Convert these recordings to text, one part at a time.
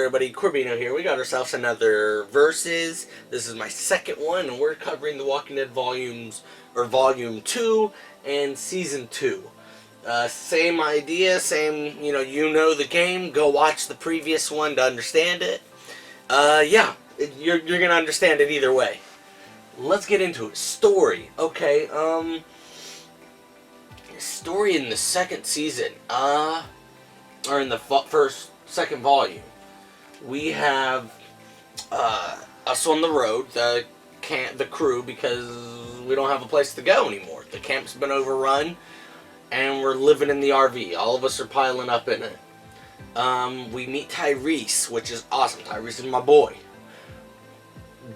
everybody? Corbino here. We got ourselves another Versus. This is my second one, and we're covering The Walking Dead Volume 2 and Season 2. Same idea, same, you know the game. Go watch the previous one to understand it. You're gonna understand it either way. Let's get into it. Story. Okay, story in the second season. Or in the second volume, we have us on the road, the crew, because we don't have a place to go anymore. The camp's been overrun, and we're living in the RV. All of us are piling up in it. We meet Tyrese, which is awesome. Tyrese is my boy.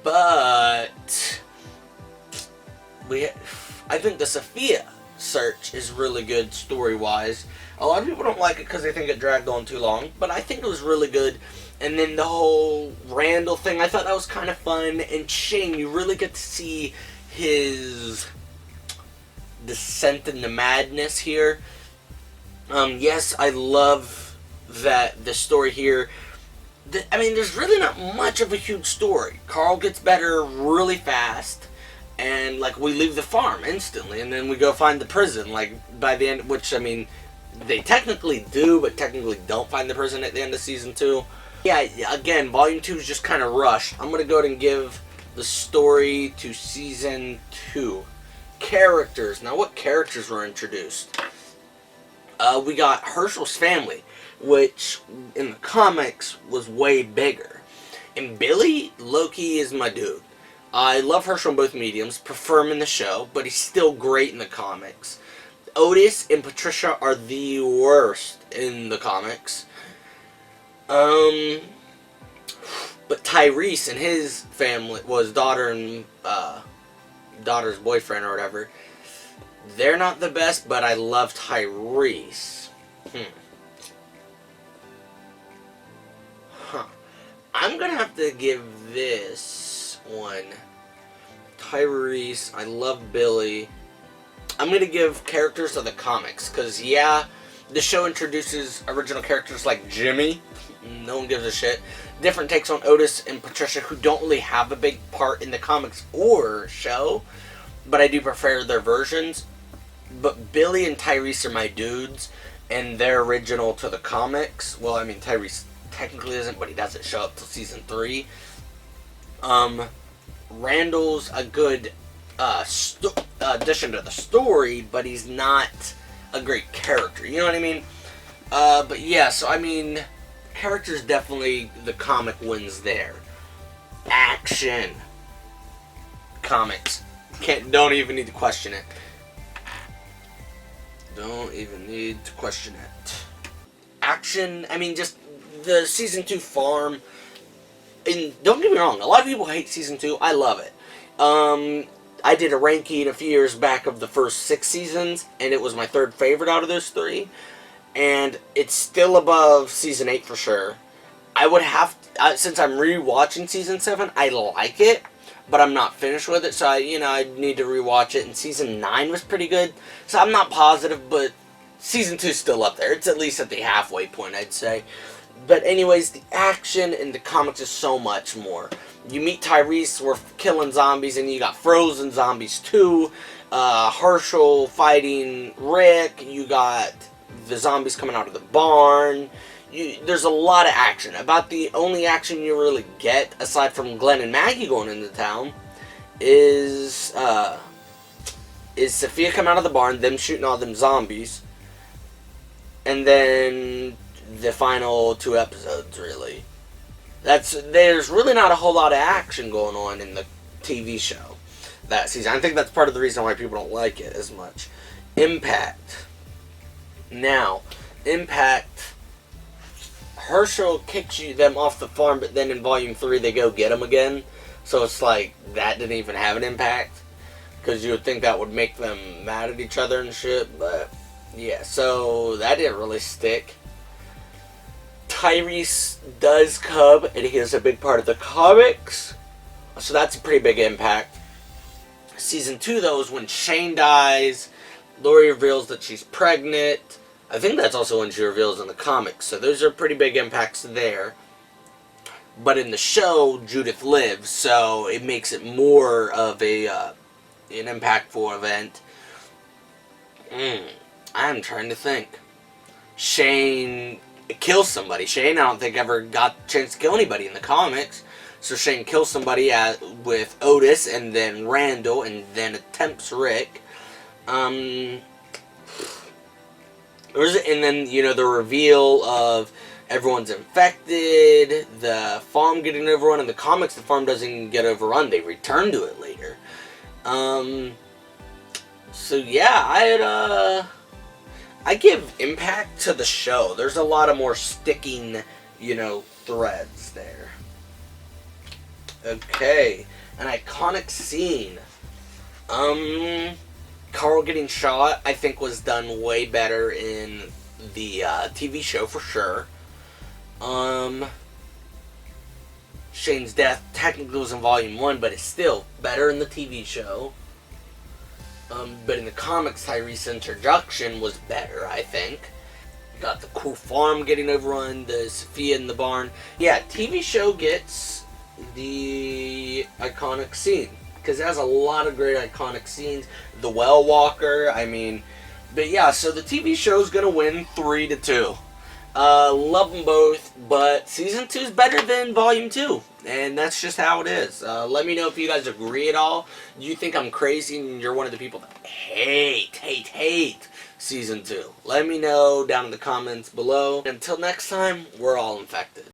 But I think the Sophia search is really good story-wise. A lot of people don't like it because they think it dragged on too long, but I think it was really good. And then the whole Randall thing, I thought that was kind of fun. And Shane, you really get to see his descent into madness here. Yes, I love that the story here. I mean, there's really not much of a huge story. Carl gets better really fast. And, like, we leave the farm instantly, and then we go find the prison, like, by the end, which, I mean, they technically do, but technically don't find the prison at the end of Season 2. Yeah, again, Volume 2 is just kind of rushed. I'm going to go ahead and give the story to Season 2. Characters. Now, what characters were introduced? We got Herschel's family, which, in the comics, was way bigger. And Billy, low-key, is my dude. I love Herschel in both mediums, prefer him in the show, but he's still great in the comics. Otis and Patricia are the worst in the comics. But Tyrese and his family was daughter's boyfriend or whatever. They're not the best, but I love Tyrese. I'm gonna have to give this one Tyrese. I love Billy. I'm gonna give characters of the comics, because yeah, the show introduces original characters like Jimmy. No one gives a shit. Different takes on Otis and Patricia, who don't really have a big part in the comics or show, but I do prefer their versions. But Billy and Tyrese are my dudes, and they're original to the comics. Well, I mean, Tyrese technically isn't, but he doesn't show up till Season 3. Randall's a good addition to the story, but he's not a great character. You know what I mean? But yeah, so I mean, characters definitely, the comic wins there. Action. Comics. Don't even need to question it. Don't even need to question it. Action, I mean, just the Season 2 farm. And don't get me wrong, a lot of people hate Season 2. I love it. I did a ranking a few years back of the first 6 seasons, and it was my third favorite out of those 3. And it's still above Season 8 for sure. I would have, since I'm rewatching Season 7, I like it, but I'm not finished with it, so I need to rewatch it. And Season 9 was pretty good, so I'm not positive, but Season 2 is still up there. It's at least at the halfway point, I'd say. But anyways, the action in the comics is so much more. You meet Tyrese, we're killing zombies, and you got frozen zombies too. Herschel fighting Rick. You got the zombies coming out of the barn. There's a lot of action. About the only action you really get, aside from Glenn and Maggie going into town, is Sophia coming out of the barn, them shooting all them zombies, and then the final 2 episodes, really. There's really not a whole lot of action going on in the TV show that season. I think that's part of the reason why people don't like it as much. Impact. Now, Impact, Herschel kicks them off the farm, but then in Volume 3 they go get them again. So it's like, that didn't even have an impact, because you would think that would make them mad at each other and shit, but yeah, so that didn't really stick. Tyrese does come, and he is a big part of the comics, so that's a pretty big impact. Season 2, though, is when Shane dies. Lori reveals that she's pregnant. I think that's also when she reveals in the comics, so those are pretty big impacts there. but in the show, Judith lives, so it makes it more of an impactful event. I'm trying to think. Shane kills somebody. Shane, I don't think ever got a chance to kill anybody in the comics. So Shane kills somebody with Otis, and then Randall, and then attempts Rick. And then, the reveal of everyone's infected, the farm getting overrun. In the comics, the farm doesn't get overrun. They return to it later. So yeah, I give impact to the show. There's a lot of more sticking, threads there. Okay, an iconic scene. Carl getting shot, I think, was done way better in the TV show for sure. Shane's death technically was in Volume 1, but it's still better in the TV show. But in the comics, Tyrese's introduction was better, I think. Got the cool farm getting overrun, the Sophia in the barn. Yeah, TV show gets the iconic scene, because it has a lot of great iconic scenes. The Well Walker, but yeah, so the TV show's gonna win 3-2. Love them both, but Season 2 is better than Volume 2, and that's just how it is. Let me know if you guys agree at all. Do you think I'm crazy and you're one of the people that hate Season 2? Let me know down in the comments below. Until next time, we're all infected.